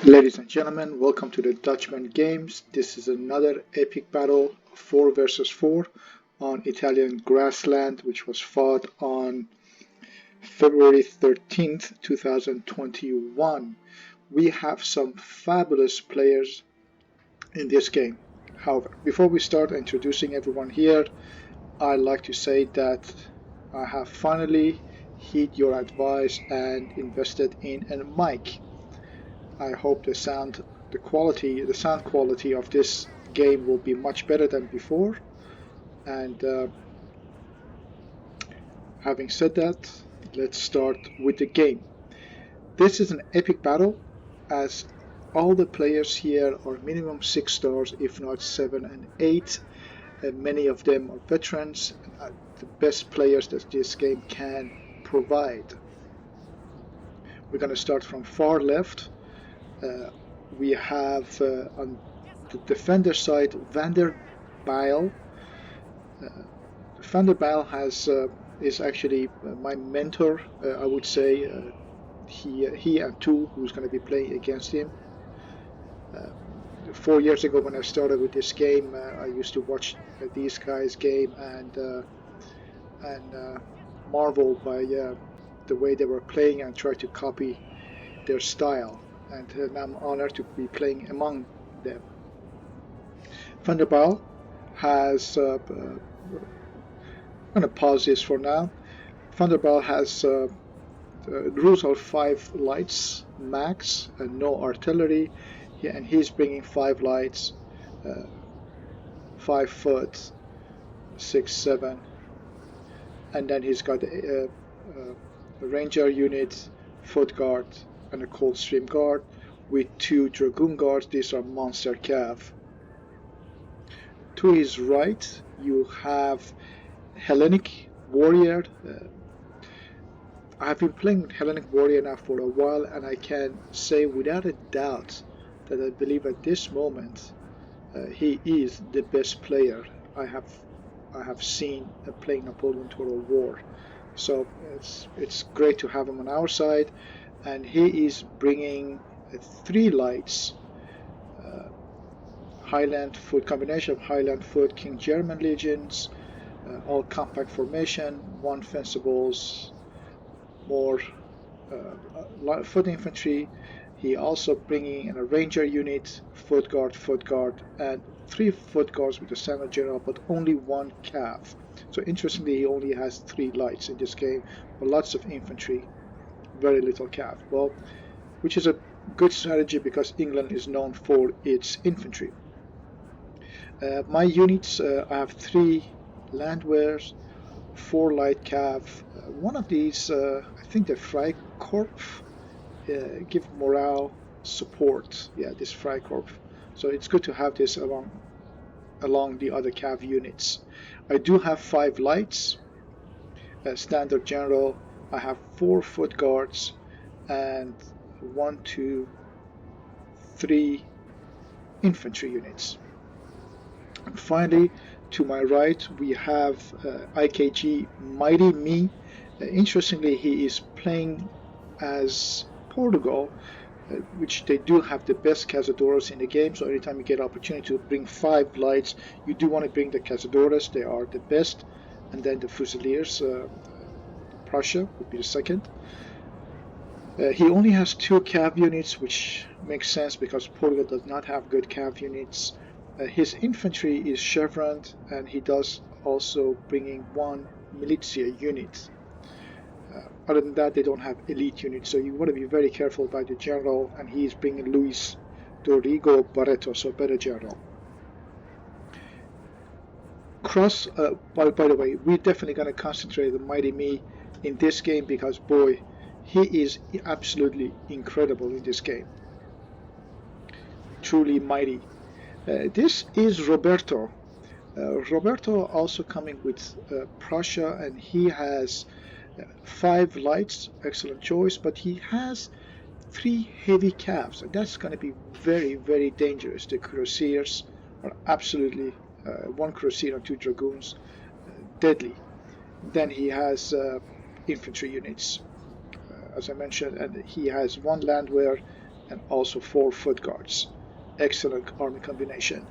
Ladies and gentlemen, welcome to the Dutchman games. This is another epic battle, 4 versus 4 on Italian Grassland, which was fought on February 13th, 2021. We have some fabulous players in this game. However, before we start introducing everyone here, I'd like to say that I have finally heed your advice and invested in a mic. I hope the sound quality of this game will be much better than before. And having said that, let's start with the game. This is an epic battle, as all the players here are minimum 6 stars, if not 7 and 8. And many of them are veterans, the best players that this game can provide. We're going to start from far left. We have on the defender side Vanderbilt. Vanderbilt is actually my mentor. I would say he and two who's going to be playing against him. 4 years ago, when I started with this game, I used to watch these guys' game and marvel by the way they were playing and try to copy their style. And I'm honored to be playing among them. Vanderbilt has, I'm going to pause this for now. Vanderbilt has rules are 5 lights max and no artillery, and he's bringing 5 lights, 5 foot, 6, 7, and then he's got a ranger unit, foot guard, and a Coldstream guard with 2 dragoon guards. These are monster cav. To his right, you have Hellenic Warrior. I have been playing Hellenic Warrior now for a while, and I can say without a doubt that I believe at this moment he is the best player I have seen playing Napoleon Total War. So it's great to have him on our side. And he is bringing 3 lights, Highland Foot, combination of Highland Foot, King German Legions, all compact formation, 1 Fencibles, more foot infantry. He also bringing in a ranger unit, foot guard, and 3 foot guards with a standard general, but only 1 cav. So interestingly, he only has 3 lights in this game, but lots of infantry. Very little cav. Well, which is a good strategy because England is known for its infantry. My units, I have 3 landwares, 4 light cav. One of these, I think the Freikorps, give morale support. Yeah, this Freikorps. So it's good to have this along the other cav units. I do have 5 lights, standard general. I have 4 foot guards and 1, 2, 3 infantry units. And finally, to my right, we have IKG Mighty Me. Interestingly, he is playing as Portugal, which they do have the best Cazadores in the game. So anytime you get opportunity to bring 5 lights, you do want to bring the Cazadores. They are the best. And then the Fusiliers. Prussia would be the second. He only has 2 cav units, which makes sense because Portugal does not have good cav units. His infantry is chevroned, and he does also bringing 1 militia unit. Other than that, they don't have elite units, so you want to be very careful about the general, and he is bringing Luis Dorigo Barreto, so better general. Cross, by the way, we're definitely going to concentrate on Mighty Me in this game because, boy, he is absolutely incredible in this game. Truly mighty. This is Roberto. Roberto also coming with Prussia, and he has 5 lights, excellent choice, but he has 3 heavy calves, and that's going to be very, very dangerous. The cuirassiers are absolutely 1 cuirassier and 2 dragoons, deadly. Then he has infantry units, as I mentioned, and he has 1 landwehr and also 4 foot guards. Excellent army combination.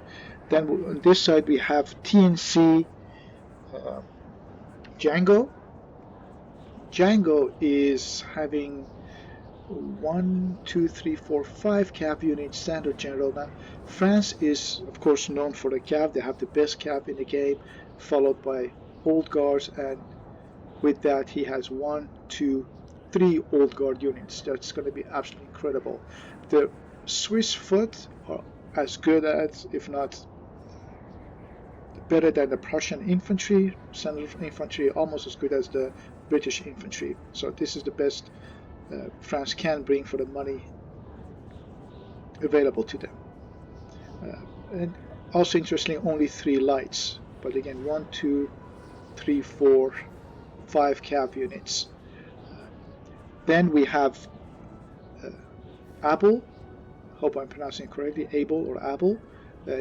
Then on this side we have TNC Django. Django is having 1, 2, 3, 4, 5 cav units, standard general. Now, France is, of course, known for the cav. They have the best cav in the game, followed by old guards, and with that, he has 1, 2, 3 old guard units. That's going to be absolutely incredible. The Swiss foot are as good as, if not better than the Prussian infantry, standard infantry, almost as good as the British infantry. So this is the best France can bring for the money available to them. And also interestingly, only 3 lights, but again 1, 2, 3, 4, 5 cav units. Then we have Abel, hope I'm pronouncing it correctly, Abel or Abel.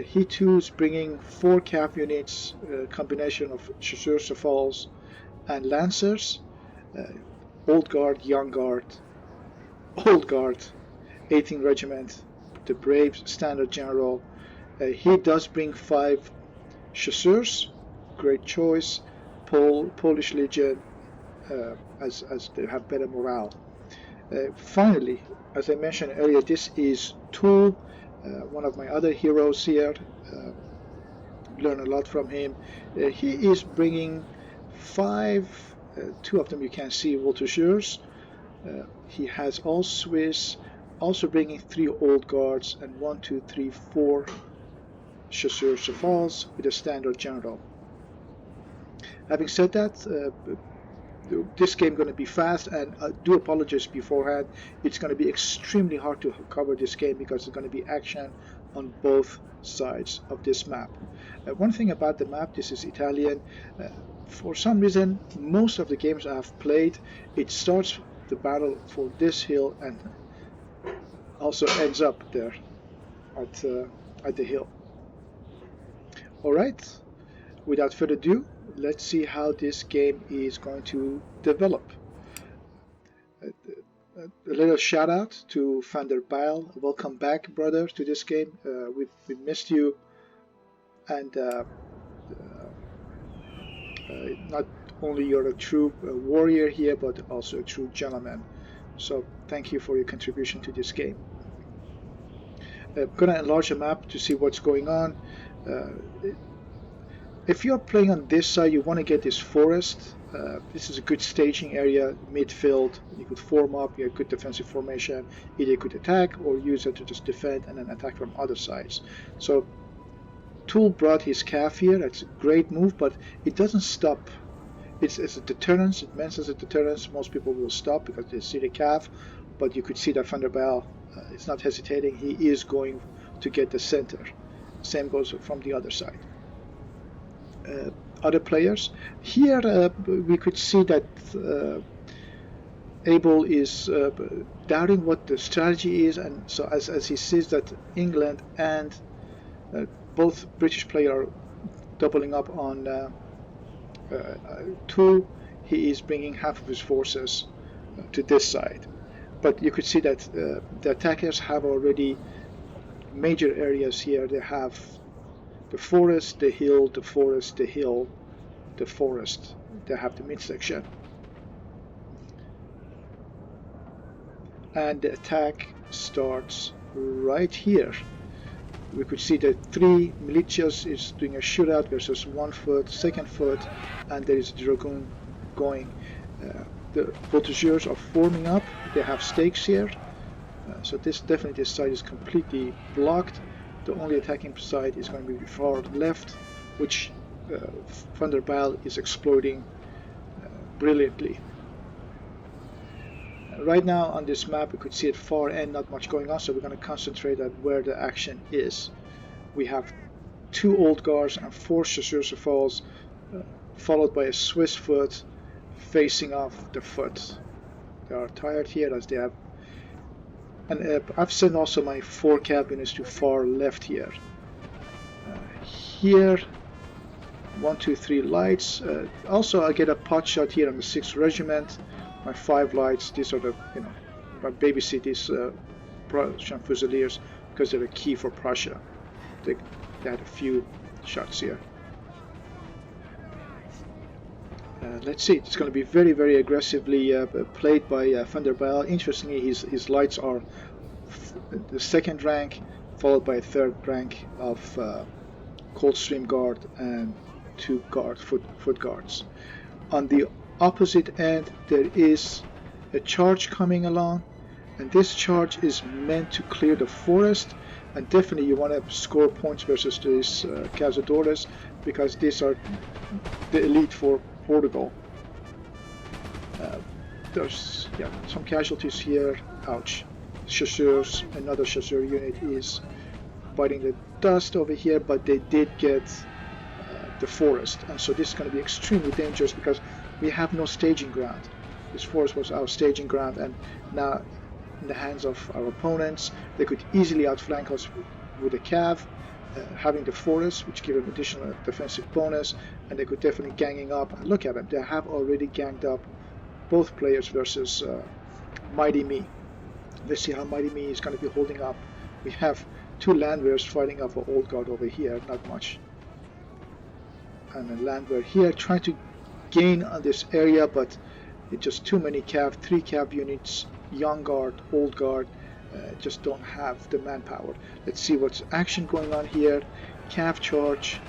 He too is bringing 4 cav units, combination of chasseurs, rafales, and lancers. Old guard, young guard, old guard, 18th regiment, the brave standard general. He does bring 5 chasseurs, great choice. Polish Legion, as they have better morale. Finally, as I mentioned earlier, this is Tool, one of my other heroes here. Learn a lot from him. He is bringing 5, 2 of them you can see, voltigeurs. He has all Swiss, also bringing 3 old guards, and 1, 2, 3, 4 chasseurs rafales with a standard general. Having said that, this game is going to be fast, and I do apologize beforehand. It's going to be extremely hard to cover this game because there's going to be action on both sides of this map. One thing about the map, this is Italian. For some reason, most of the games I have played, it starts the battle for this hill and also ends up there at the hill. Alright, without further ado, let's see how this game is going to develop. A little shout out to Van der Bijl. Welcome back, brother, to this game. We missed you, and not only you're a true warrior here, but also a true gentleman. So thank you for your contribution to this game. I'm going to enlarge the map to see what's going on. If you're playing on this side, you want to get this forest. This is a good staging area, midfield. You could form up, you have good defensive formation. Either you could attack or use it to just defend and then attack from other sides. So Tool brought his cav here. That's a great move, but it doesn't stop. It's a deterrence. It means as a deterrence. Most people will stop because they see the cav, but you could see that Van der Bijl is not hesitating. He is going to get the center. Same goes from the other side. Other players here, we could see that Abel is doubting what the strategy is, and so as he sees that England and both British players are doubling up on Tool, he is bringing half of his forces to this side. But you could see that the attackers have already major areas here. They have the forest, the hill, the forest, the hill, the forest. They have the midsection. And the attack starts right here. We could see that 3 militias is doing a shootout versus 1 foot, 2nd foot, and there is a dragoon going. The voltigeurs are forming up. They have stakes here. So this side is completely blocked. The only attacking side is going to be far left, which Van der Bijl is exploiting brilliantly. Right now on this map we could see at far end not much going on, so we're going to concentrate on where the action is. We have 2 old guards and 4 chasseurs rafales, followed by a Swiss foot facing off the foot. They are tired here as they have. And I've sent also my 4 cav units to far left here. Here, 1, 2, 3 lights. Also, I get a pot shot here on the 6th regiment. My 5 lights. These are the, I babysit these Prussian Fusiliers because they were key for Prussia. They had a few shots here. Let's see, it's going to be very, very aggressively played by van der Bijl. Interestingly, his lights are the second rank, followed by a third rank of Coldstream Guard and two foot guards. On the opposite end, there is a charge coming along, and this charge is meant to clear the forest. And definitely you want to score points versus these Cazadores, because these are the elite for Portugal. There's some casualties here. Ouch. Chasseurs, another chasseur unit is biting the dust over here, but they did get the forest, and so this is going to be extremely dangerous because we have no staging ground. This forest was our staging ground, and now in the hands of our opponents, they could easily outflank us with a cav, having the forest, which give them additional defensive bonus, and they could definitely ganging up. And look at them, they have already ganged up both players versus Mighty Me. Let's see how Mighty Me is going to be holding up. We have two landwears fighting off an old guard over here, not much. And a landwehr here trying to gain on this area, but it's just too many cav, 3 cav units, young guard, old guard, just don't have the manpower. Let's see what's action going on here. Cav charge,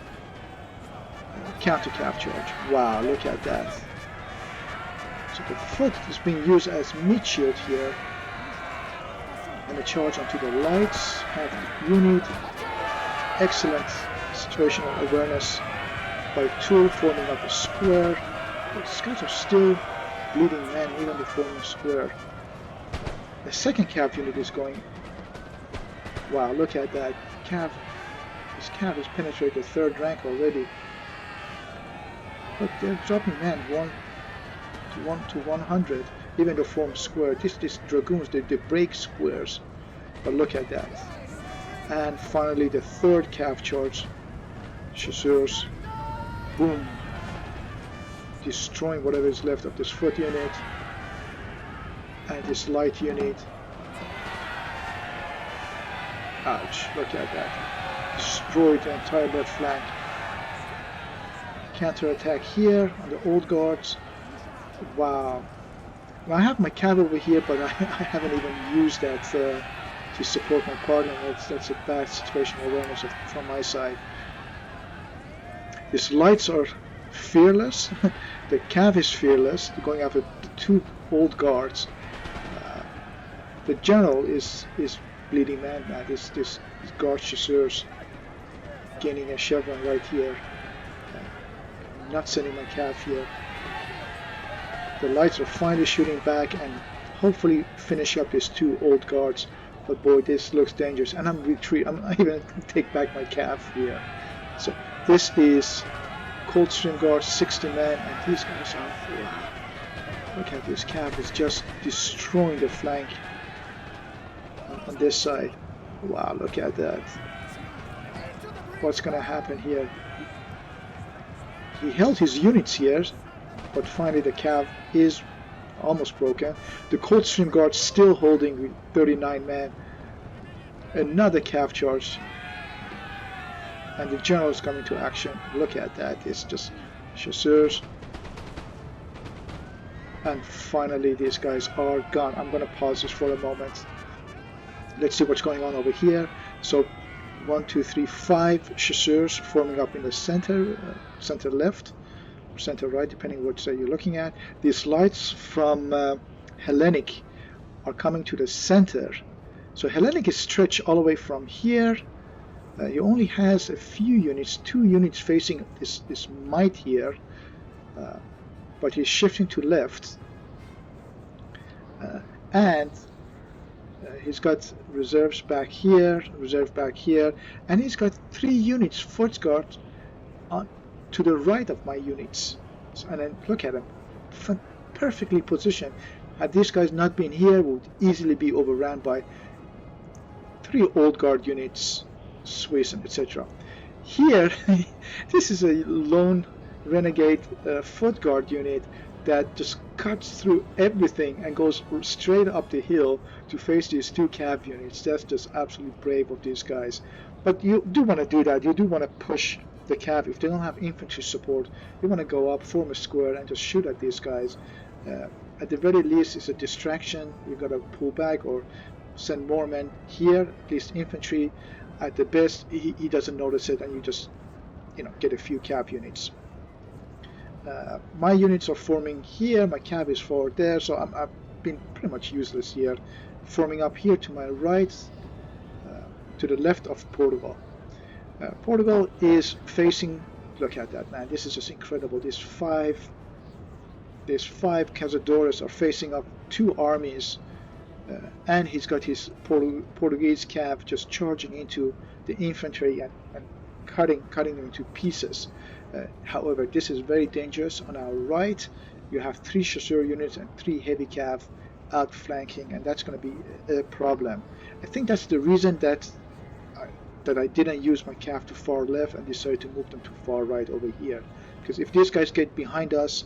counter cav charge. Wow, look at that. So the foot is being used as meat shield here. And a charge onto the lights. Have unit. Excellent situational awareness by Tool, forming up a square. These guys are still bleeding men, even if forming square. The second cav unit is going. Wow, look at that. Cav. This cav has penetrated the third rank already. Look, they're dropping men 1 to 100, even to form square. These dragoons, they break squares. But look at that. And finally, the third cav charge. Chasseurs. Boom. Destroying whatever is left of this foot unit. And this light unit. Ouch, look at that. Destroyed the entire left flank. Counter-attack here on the old guards. Wow. Well, I have my cav over here, but I haven't even used that to support my partner. That's a bad situational awareness from my side. These lights are fearless. The cav is fearless. They're going after the 2 old guards. The general is bleeding man now. This guard chasseurs gaining a chevron right here. I'm not sending my cav here. The lights are finally shooting back and hopefully finish up these 2 old guards. But boy, this looks dangerous. And I'm even take back my cav here. So this is Coldstream Guard, 60 men, and these guys are, wow. Look at this cav is just destroying the flank on this side. Wow, look at that. What's gonna happen here? He held his units here, but finally the cav is almost broken. The Coldstream Guard still holding with 39 men. Another cav charge. And the general is coming to action. Look at that. It's just chasseurs. And finally these guys are gone. I'm going to pause this for a moment. Let's see what's going on over here. So 1, 2, 3, 5 chasseurs forming up in the center, center left, or center right, depending what side you're looking at. These lights from Hellenic are coming to the center. So Hellenic is stretched all the way from here. He only has a few units, 2 units facing this might here, but he's shifting to left, and he's got reserves back here, and he's got 3 units, foot guard, to the right of my units. So, and then look at him, perfectly positioned. Had these guys not been here, we would easily be overrun by 3 old guard units, Swiss, and etc. Here, this is a lone renegade foot guard unit that just cuts through everything and goes straight up the hill to face these two cav units. That's just absolutely brave of these guys. But you do want to do that. You do want to push the cav. If they don't have infantry support, you want to go up, form a square, and just shoot at these guys. At the very least, it's a distraction. You got to pull back or send more men here, at least infantry. At the best, he doesn't notice it, and you just, get a few cav units. My units are forming here. My cav is forward there, so I've been pretty much useless here. Forming up here to my right, to the left of Portugal. Portugal is facing. Look at that, man! This is just incredible. These five cazadores are facing up two armies, and he's got his Portuguese cav just charging into the infantry and cutting them into pieces. However, this is very dangerous. On our right, you have 3 chasseur units and 3 heavy cav outflanking, and that's going to be a problem. I think that's the reason that I didn't use my cav to far left and decided to move them to far right over here. Because if these guys get behind us,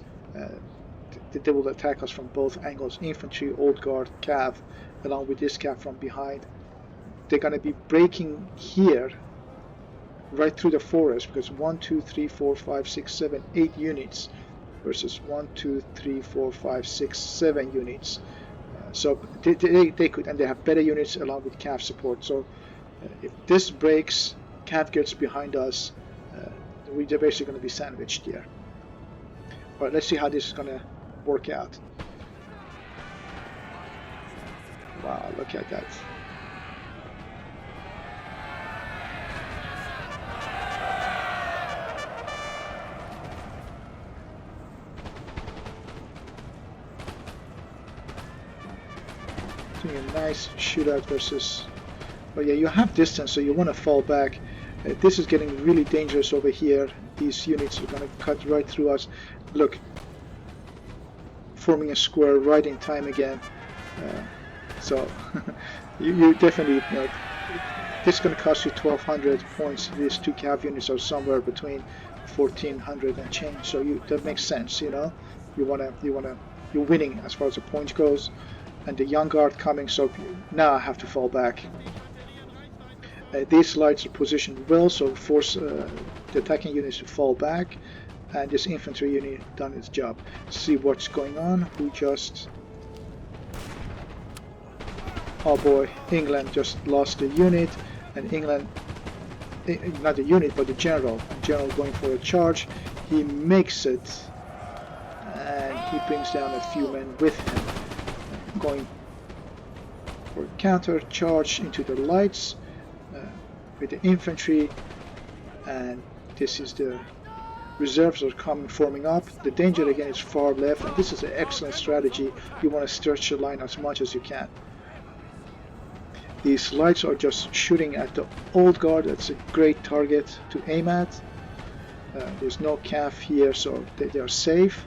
they will attack us from both angles. Infantry, old guard, cav, along with this cav from behind. They're going to be breaking here right through the forest, because 1, 2, 3, 4, 5, 6, 7, 8 units versus 1, 2, 3, 4, 5, 6, 7 units. So they could, and they have better units along with cav support. So if this breaks, cav gets behind us, we're basically going to be sandwiched here. All right, let's see how this is going to work out. Wow, look at that. Doing a nice shootout versus. But yeah, you have distance, so you want to fall back. This is getting really dangerous over here. These units are going to cut right through us. Look, forming a square right in time again. So you definitely, this is going to cost you 1,200 points. These 2 cav units are somewhere between 1,400 and change. So that makes sense. You're winning as far as the points goes. And the young guard coming, so now I have to fall back. These lights are positioned well, so force the attacking units to fall back, and this infantry unit done its job. See what's going on. Oh boy, England just lost a unit, and England, not the unit but the general going for a charge. He makes it, and he brings down a few men with him. Going for counter charge into the lights with the infantry, and this is the reserves are forming up. The danger again is far left, and this is an excellent strategy. You want to stretch the line as much as you can. These lights are just shooting at the old guard. That's a great target to aim at. There's no cav here, so they are safe.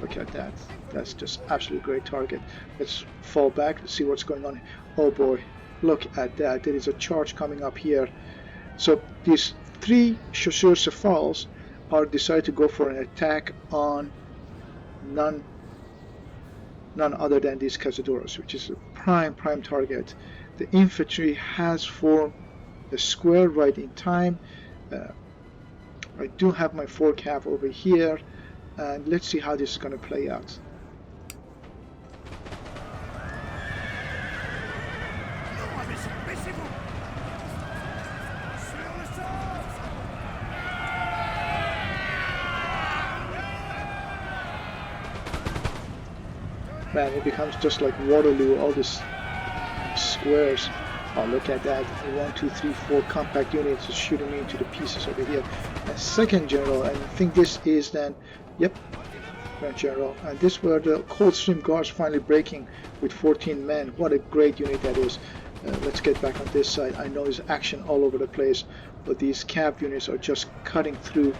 Look at that. That's just absolutely great target. Let's fall back to see what's going on. Oh boy, look at that. There is a charge coming up here. So these 3 chasseur cephals are decided to go for an attack on none other than these cazadoras, which is a prime target. The infantry has formed a square right in time. I do have my 4 cav over here, and let's see how this is going to play out. Man, it becomes just like Waterloo, all these squares. Oh, look at that. 1, 2, 3, 4 compact units is shooting me into the pieces over here. And second general, and I think this is then, yep, Grand General. And this were the Coldstream Guards finally breaking with 14 men. What a great unit that is. Let's get back on this side. I know there's action all over the place, but these cav units are just cutting through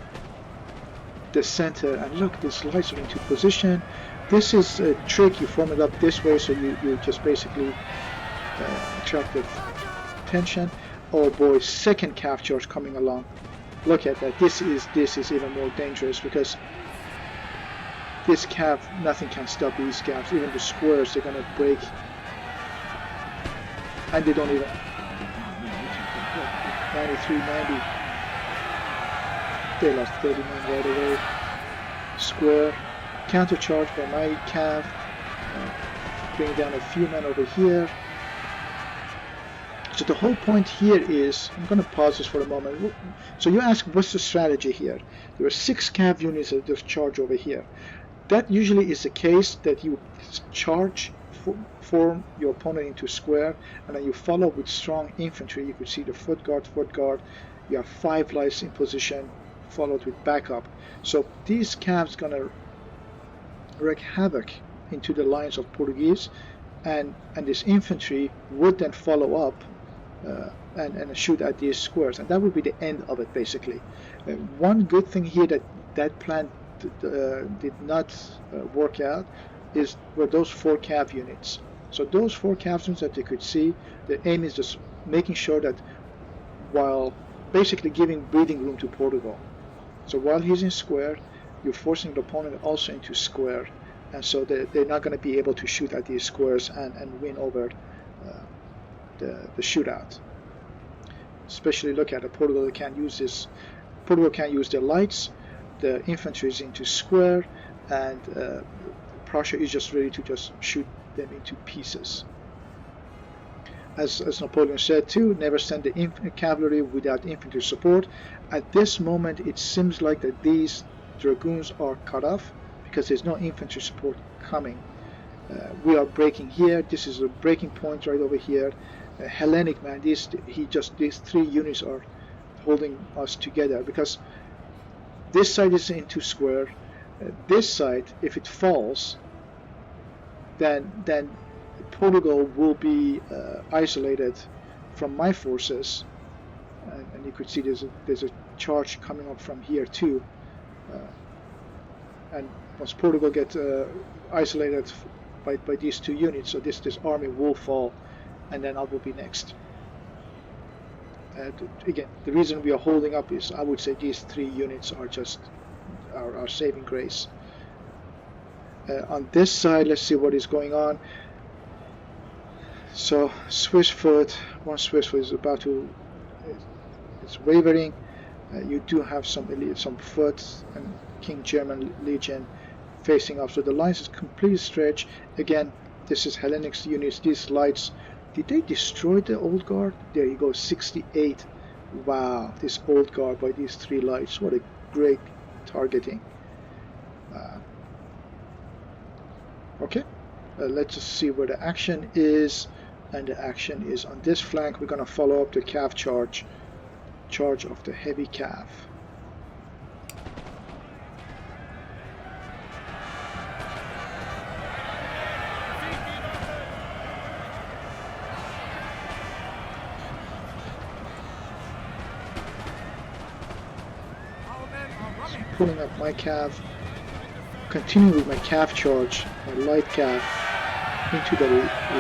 the center. And look, these lights are into position. This is a trick. You form it up this way, so you just basically attract the attention. Oh boy, second cav charge coming along. Look at that. This is even more dangerous, because this cav, nothing can stop these cavs. Even the squares, they're gonna break, and they don't even. 93, 90. They lost 30 men right away. Square, countercharge by my cav. Bring down a few men over here. So the whole point here is, I'm going to pause this for a moment. So you ask, what's the strategy here? There are 6 cav units that just charge over here. That usually is the case, that you charge, form your opponent into square, and then you follow with strong infantry. You could see the foot guard. You have 5 lights in position, followed with backup. So these cavs going to wreak havoc into the lines of Portuguese, and this infantry would then follow up and shoot at these squares, and that would be the end of it basically. One good thing here that plan did not work out were those 4 cav units. So those 4 cav units that you could see, the aim is just making sure that while basically giving breathing room to Portugal. So while he's in square, you're forcing the opponent also into square, and so they're not going to be able to shoot at these squares and win over the shootout. Especially look at it, Portugal can't use this. Portugal can't use their lights. The infantry is into square, and Prussia is just ready to just shoot them into pieces. As Napoleon said too, never send the cavalry without infantry support. At this moment, it seems like that these dragoons are cut off because there's no infantry support coming. We are breaking here. This is a breaking point right over here. Hellenic man, these 3 units are holding us together, because this side is into square. This side, if it falls, then Portugal will be isolated from my forces, and you could see there's a charge coming up from here too. And once Portugal gets isolated by these 2 units, so this army will fall, and then I will be next. Again, the reason we are holding up is, I would say, these 3 units are just our saving grace. On this side, let's see what is going on. So Swiss foot, one Swiss foot is about to, it's wavering. You do have some foot and King German Legion facing up. So the lines is completely stretched. Again, this is Hellenic units. These lights, did they destroy the old guard? There you go, 68. Wow, this old guard by these 3 lights. What a great targeting. Okay, let's just see where the action is. And the action is on this flank. We're going to follow up the cav charge of the heavy cav. So pulling up my cav, continue with my cav charge, my light cav into the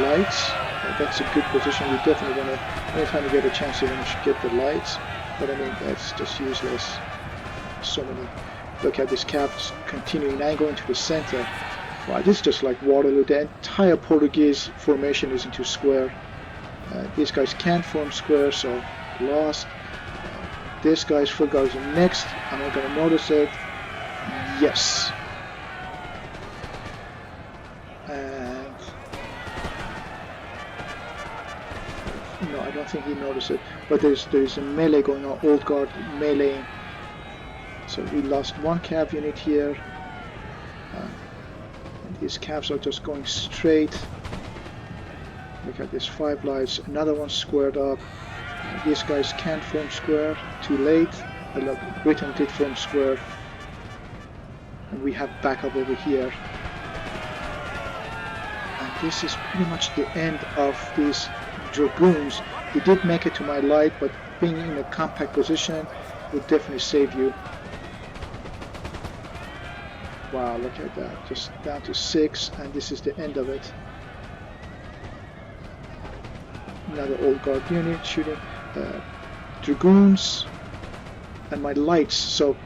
lights. That's a good position. We definitely want to, anytime we get a chance, we want to get the lights. But I mean, that's just useless. So many. Look at this cav continuing. Now going to the center. Wow, this is just like Waterloo. The entire Portuguese formation is into square. These guys can't form square, so lost. This guy's full guard is next. Am I going to notice it? Yes. And no, I don't think he noticed it. But there's a melee going on. Old guard meleeing. So we lost 1 cav unit here. And these cavs are just going straight. Look at this, 5 lights. Another one squared up. These guys can't form square. Too late. Britain did form square. And we have backup over here. And this is pretty much the end of these dragoons. You did make it to my light, but being in a compact position would definitely save you. Wow, look at that. Just down to 6, and this is the end of it. Another old guard unit shooting dragoons and my lights. So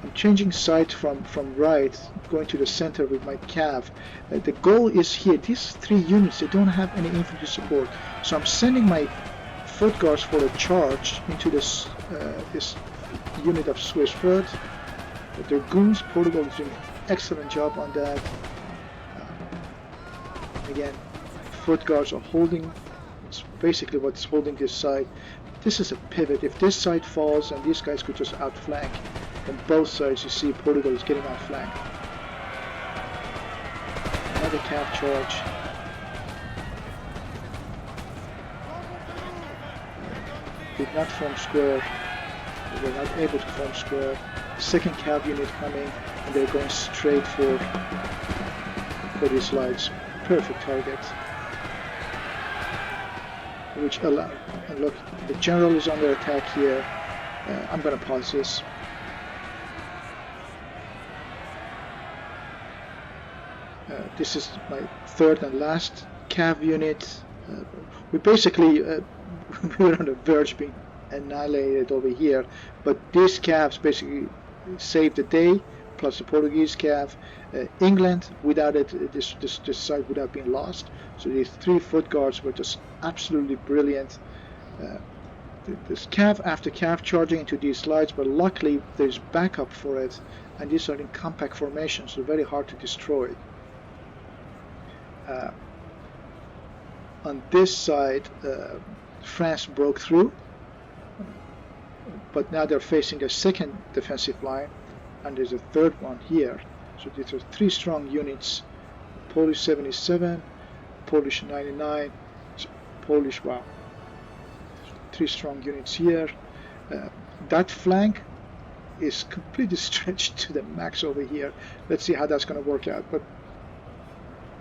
I'm changing side from right, going to the center with my cav. The goal is here. These 3 units, they don't have any infantry support, so I'm sending my foot guards for a charge into this this unit of Swiss foot. The dragoons, Portugal is doing an excellent job on that. Again, foot guards are holding. It's basically what's holding this side. This is a pivot. If this side falls, and these guys could just outflank from both sides, you see Portugal is getting outflanked. Another cav charge. Did not form square. They were not able to form square. Second cav unit coming, and they're going straight for these lights. Perfect target. Which allow. And look, the general is under attack here. I'm going to pause this. This is my third and last cav unit. We basically we were on the verge of being annihilated over here, but these cavs basically saved the day, plus the Portuguese cav. England, without it, this side would have been lost. So these 3 foot guards were just absolutely brilliant. This cav after cav charging into these slides, but luckily there's backup for it, and these are in compact formation, so very hard to destroy. On this side, France broke through, but now they're facing a second defensive line, and there's a third one here. So these are 3 strong units: Polish 77, Polish 99, Polish, wow. 3 strong units here. That flank is completely stretched to the max over here. Let's see how that's going to work out. But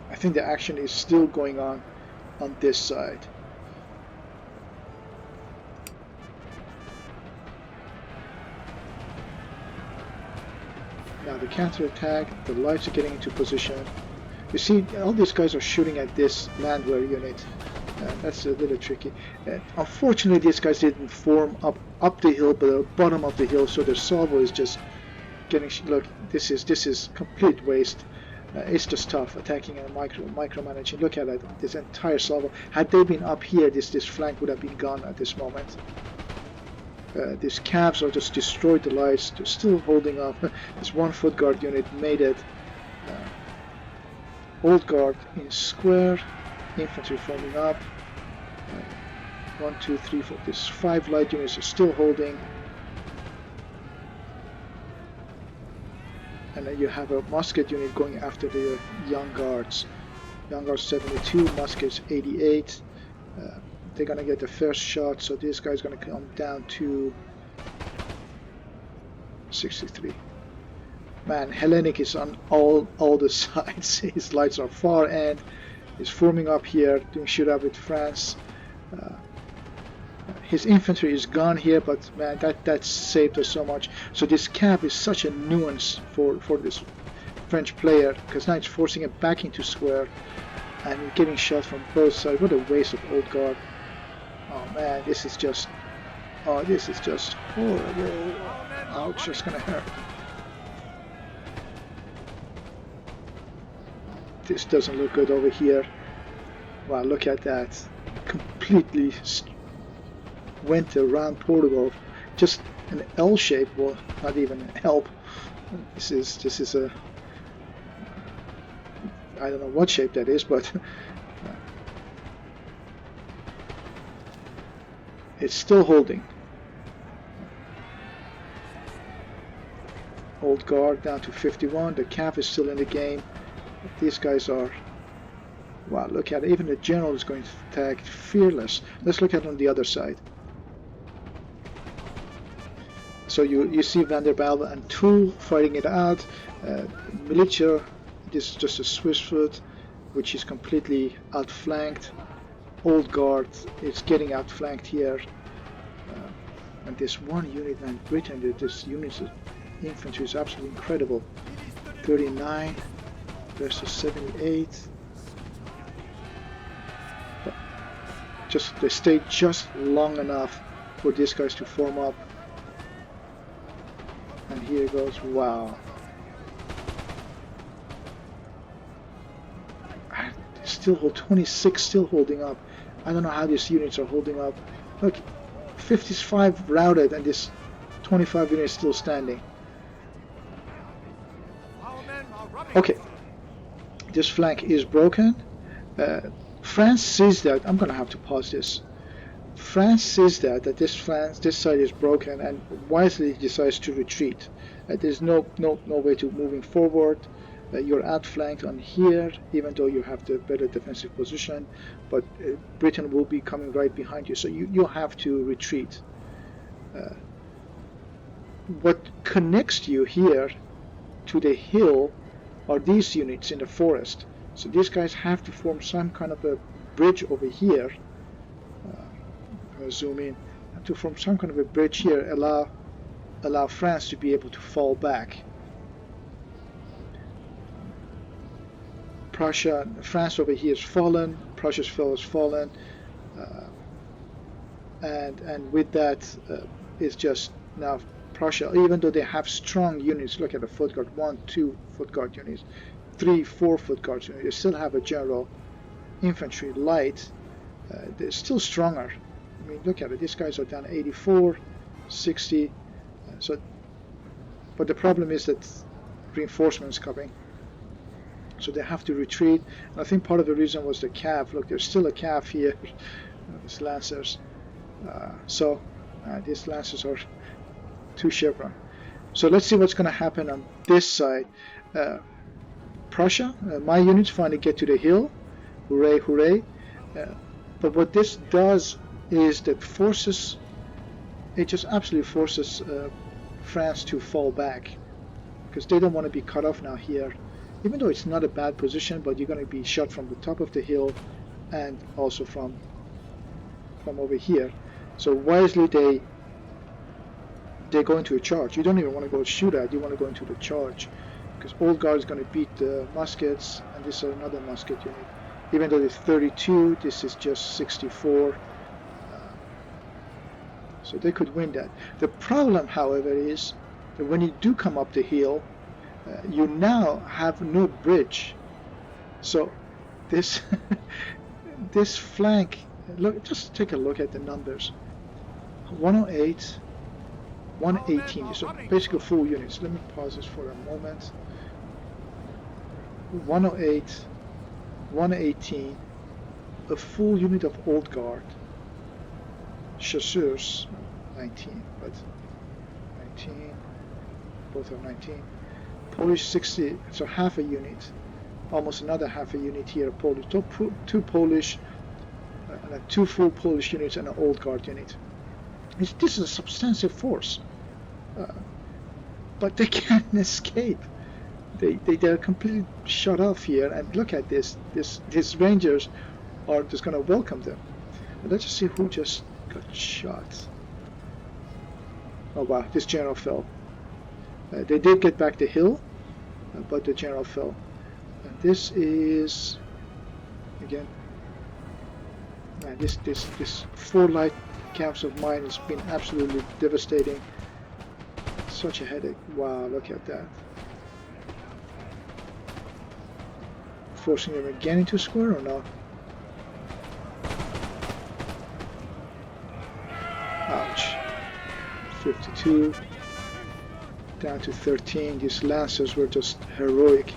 I think the action is still going on this side. Now the counter-attack, the lights are getting into position. You see, all these guys are shooting at this land warrior unit. That's a little tricky. Unfortunately, these guys didn't form up the hill, but the bottom of the hill, so their salvo is just getting. Look, this is complete waste. It's just tough attacking and micromanaging. Look at that, this entire salvo. Had they been up here, this flank would have been gone at this moment. These cavs are just destroyed the lights. They're still holding up. This 1 foot guard unit made it. Old guard in square. Infantry forming up. 1, 2, 3, 4. These 5 light units are still holding. And then you have a musket unit going after the young guards. Young guards 72, muskets 88. They're gonna get the first shot, so this guy's gonna come down to 63. Man, Hellenic is on all the sides. His lights are far end. He's forming up here, doing shootout with France. His infantry is gone here, but man, that saved us so much. So this cav is such a nuance for this French player, because now it's forcing it back into square, and you're getting shot from both sides. What a waste of old guard. Oh man, this is just horrible. Ouch, it's gonna hurt. This doesn't look good over here. Wow, look at that. Completely went around Portugal. Just an L shape, well, not even help. This is a, I don't know what shape that is, but it's still holding. Old guard down to 51. The cav is still in the game. These guys are, wow, look at it. Even the general is going to attack. Fearless. Let's look at it on the other side. So you see Van der Bellen and Toul fighting it out. Militia, this is just a Swiss foot, which is completely outflanked. Old guard is getting outflanked here. And this one unit, man, Britain, this unit's infantry is absolutely incredible. 39 versus 78. But they stayed just long enough for these guys to form up. And here goes. Wow. Still hold 26, still holding up. I don't know how these units are holding up. Look, 55 routed and this 25 unit is still standing. Okay, this flank is broken. France sees that. I'm gonna have to pause this. France sees that this side is broken and wisely decides to retreat. There's no way to moving forward. You're outflanked on here, even though you have the better defensive position, but Britain will be coming right behind you, so you have to retreat. What connects you here to the hill are these units in the forest. So these guys have to form some kind of a bridge over here. I'm going to zoom in. Have to form some kind of a bridge here, allow France to be able to fall back. France over here is fallen. Prussia's fall is fallen, and with that, it's just now Prussia. Even though they have strong units, look at the foot guard, 1, 2 foot guard units, 3, 4 foot guard units. They still have a general infantry light. They're still stronger. I mean, look at it. These guys are down 84, 60. So, but the problem is that reinforcements coming. So they have to retreat. And I think part of the reason was the cav. Look, there's still a cav here. These lancers. These lancers are 2 chevron. So let's see what's going to happen on this side. Prussia, my units finally get to the hill. Hooray, hooray. But what this does is that it just absolutely forces France to fall back, because they don't want to be cut off now here. Even though it's not a bad position, but you're going to be shot from the top of the hill and also from over here. So wisely they go into a charge. You don't even want to go shoot at, you want to go into the charge, because Old Guard is going to beat the muskets, and this is another musket unit. Even though it's 32, this is just 64. So they could win that. The problem, however, is that when you do come up the hill, you now have no bridge. So this this flank, look, just take a look at the numbers. 108, 118, so basically full units. Let me pause this for a moment. 108, 118, a full unit of Old Guard. Chasseurs, 19, but 19, both are 19. Polish 60, so half a unit, almost another half a unit here. Polish, 2 Polish, 2 full Polish units and an Old Guard unit. This is a substantial force, but they can't escape. They're completely shut off here. And look at this. These Rangers are just going to welcome them. And let's just see who just got shot. Oh wow, this general fell. They did get back the hill, but the general fell. And this is, again, man, this 4 light camps of mine has been absolutely devastating. Such a headache. Wow, look at that. Forcing them again into square or not? Ouch. 52. Down to 13. These lancers were just heroic.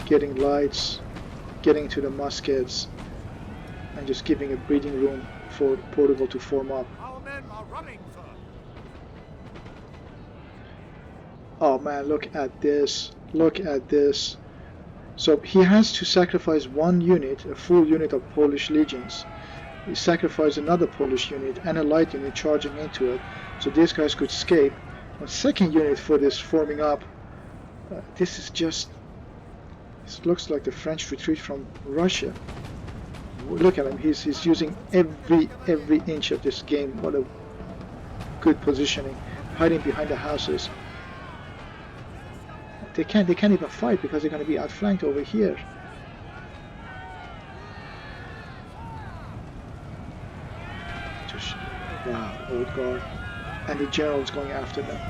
Getting lights, getting to the muskets, and just giving a breathing room for Portugal to form up. Our men are running, sir. Oh man, look at this. Look at this. So he has to sacrifice 1 unit, a full unit of Polish legions. He sacrificed another Polish unit and a light unit charging into it, so these guys could escape. A 2nd unit for this forming up. This is just... This looks like the French retreat from Russia. Look at him. He's using every inch of this game. What a good positioning. Hiding behind the houses. They can't even fight because they're going to be outflanked over here. Just, wow, Old Guard. and the general is going after them.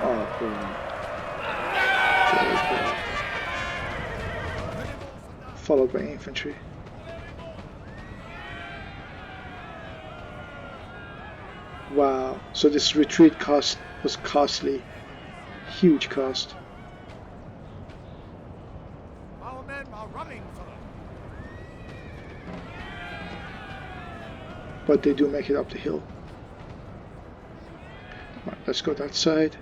Oh boy. Followed by infantry. Wow, so this retreat was costly. Huge cost. Our men are running for them. But they do make it up the hill. Right, let's go that side.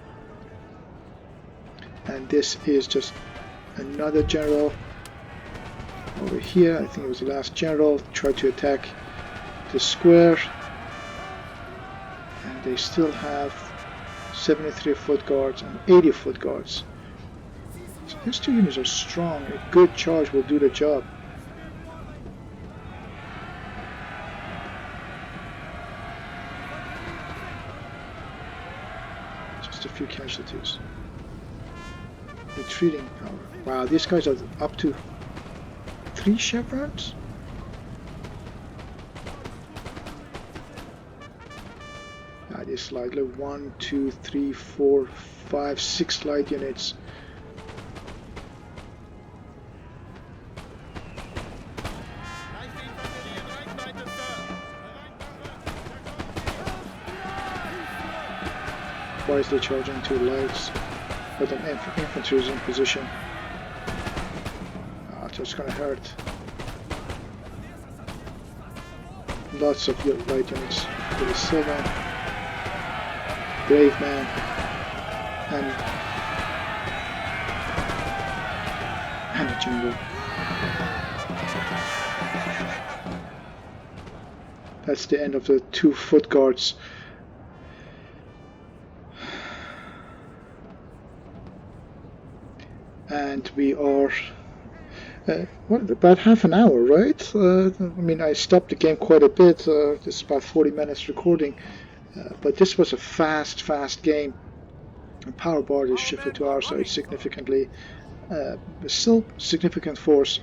And this is just another general over here. I think it was the last general. Tried to attack the square. And they still have 73 foot guards and 80 foot guards. So these two units are strong. A good charge will do the job. Just a few casualties. Retreating power. Wow, these guys are up to 3 chevrons? It's like 1, 2, 3, 4, 5, 6 light units. Why is they charging 2 lights? But the infantry is in position. That's gonna hurt. Lots of light units. For the 7. Brave man, and a general. That's the end of the 2 foot guards. And we are about half an hour, right? I mean, I stopped the game quite a bit. This is about 40 minutes recording. But this was a fast game. And power bar is shifted to our side significantly. Still significant force,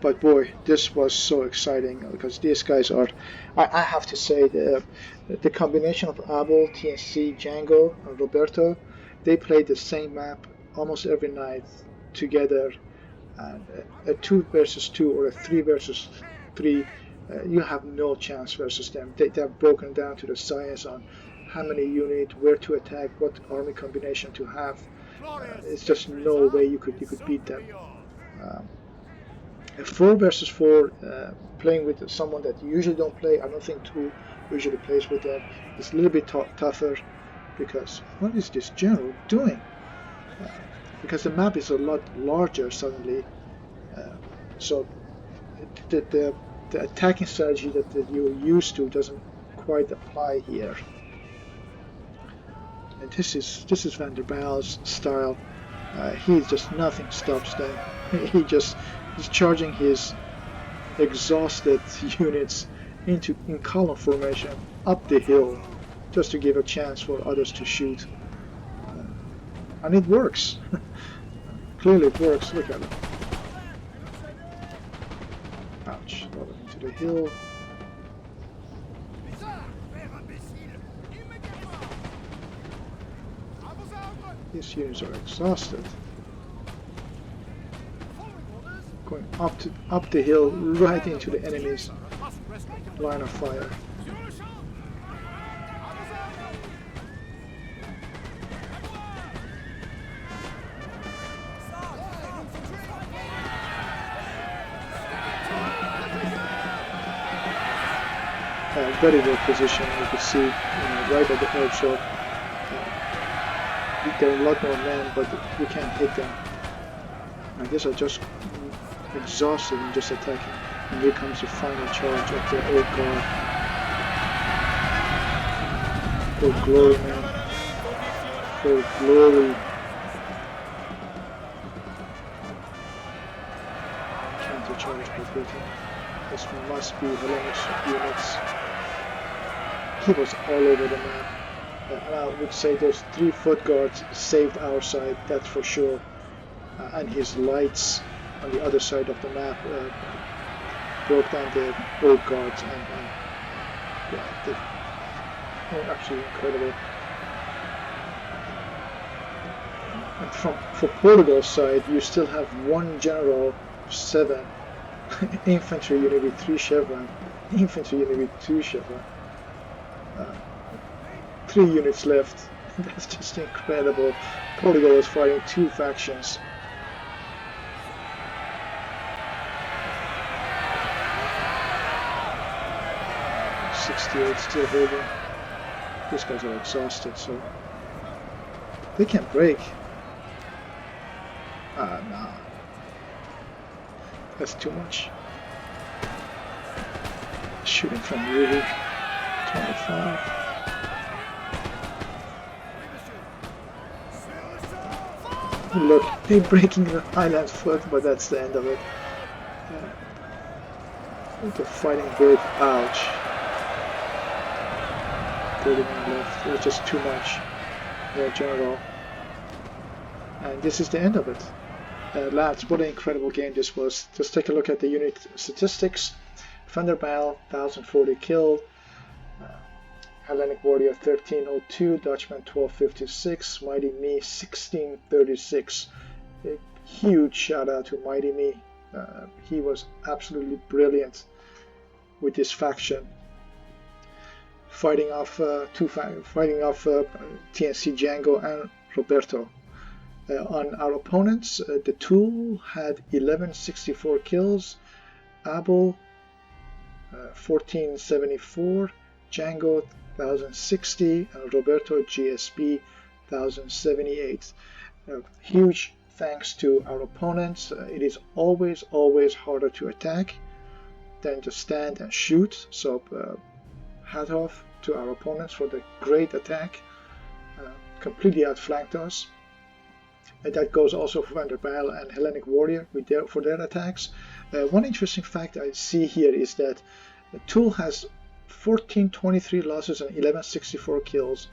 but boy, this was so exciting because these guys are. I have to say the combination of Abel, TNC, Django, and Roberto, they played the same map almost every night together. And a 2 versus 2 or a 3 versus 3. You have no chance versus them. They're broken down to the science on how many units, where to attack, what army combination to have. It's just no way you could beat them. A 4 versus 4, playing with someone that you usually don't play. I don't think 2 usually plays with them. It's a little bit tougher because what is this general doing? Because the map is a lot larger suddenly, so the attacking strategy that you're used to doesn't quite apply here. And this is Van der Baal's style. He's just nothing stops them. He's charging his exhausted units in column formation up the hill just to give a chance for others to shoot. And it works. Clearly it works. Look at it. Ouch. Rolling into the hill. These units are exhausted. Going up the hill, right into the enemy's line of fire. Very well positioned. You can see right at the edge. So there are a lot more men, but you can't hit them. And these are just exhausted and just attacking. And here comes the final charge of the old guard. For glory, man. For glory. Counter-charge by Britain. This must be Hellenic units. He was all over the map. And I would say those 3 foot guards saved our side, that's for sure. And his lights on the other side of the map broke down the old guards, and yeah, they were absolutely incredible. And for Portugal's side, you still have one general, 7 infantry unit with 3 chevron, infantry unit with 2 chevron, 3 units left. That's just incredible. Portugal is fighting 2 factions. Still holding. These guys are exhausted, so they can't break. Nah. That's too much. Shooting from river. 25. Look, they're breaking the Highland foot, but that's the end of it. They're fighting great. Ouch. 39 left. It was just too much. No general. And this is the end of it. Lads, what an incredible game this was. Just take a look at the unit statistics. Van der Bijl, 1040 killed. Hellenic Warrior, 1302. Dutchman, 1256. Mighty Me, 1636. A huge shout out to Mighty Me. He was absolutely brilliant with this faction. Fighting off TNC Django and Roberto. On our opponents, the Tool had 1164 kills, Abel 1474, Django 1060, and Roberto GSB 1078. Huge thanks to our opponents. It is always harder to attack than to stand and shoot. So hat off to our opponents for the great attack. Completely outflanked us. And that goes also for Van der Bijl and Hellenic Warrior for their attacks. One interesting fact I see here is that the Tool has 1423 losses and 1164 kills.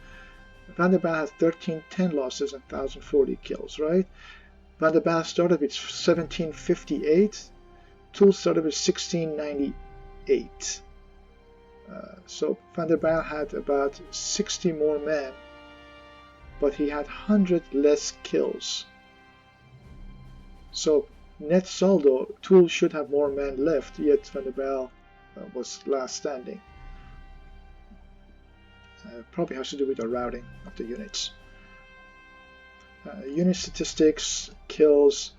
Van der Bijl has 1310 losses and 1040 kills, right? Van der Bijl started with 1758. Tool started with 1698. So Van der Bijl had about 60 more men, but he had 100 less kills. So net saldo, Tool should have more men left, yet Van der Bijl was last standing. Probably has to do with the routing of the units. Unit statistics, kills,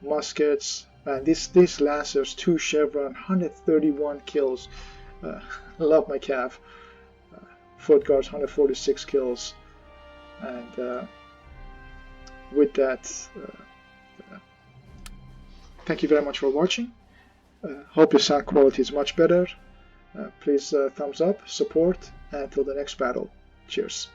muskets, and these Lancers, 2 Chevron, 131 kills. Love my Cav. Foot Guards, 146 kills. And with that, thank you very much for watching. Hope your sound quality is much better. Please thumbs up, support, and until the next battle. Cheers.